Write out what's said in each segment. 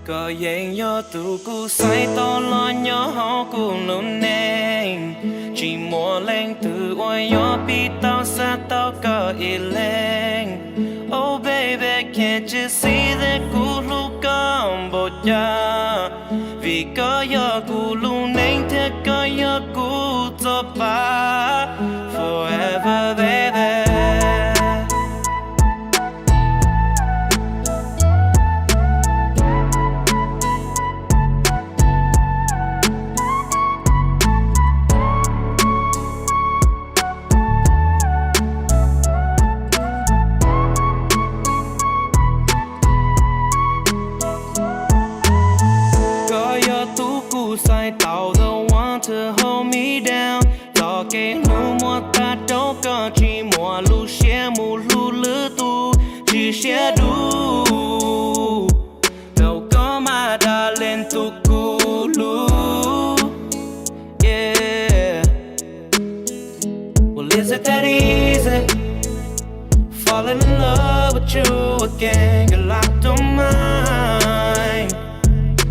có dành cho tụ cô say to lo nhớ họ cùng luôn neng chỉ mua lên từ ôi nhớ bị tao xa tao có ý lên. Oh baby can't you see that cô lúc con bột cha vì có giờ cô luôn neng thế có giờ cô cho ba forever baby. Sai tao the one to hold me down cho cái nụ mua ta đâu có chỉ mua lu xe mu lu lư tu chỉ xe đủ đâu có mà đã lên tu cu lu yeah. Well is it that easy falling in love with you again? Girl I don't mind,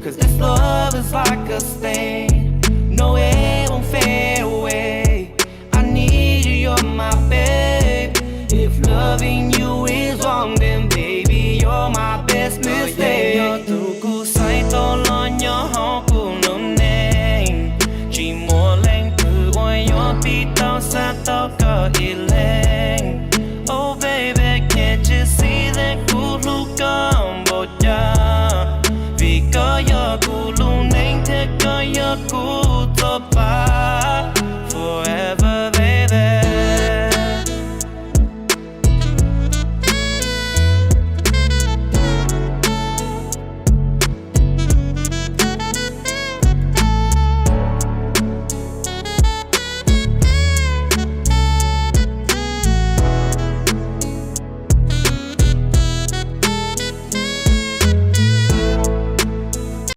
'cause this love is like a stain. No, it won't fade away. I need you, you're my babe. If loving you is wrong, then baby, you're my best mistake. You're too cool, say to lo nhớ họ cùng nồng neng. Chỉ mua lên từ ôi nhớ bị tao xa tao có ý lên. Oh baby, can't you see that cool lúc con bột cha vì có giờ cô luôn nén thế có giờ cô cho ba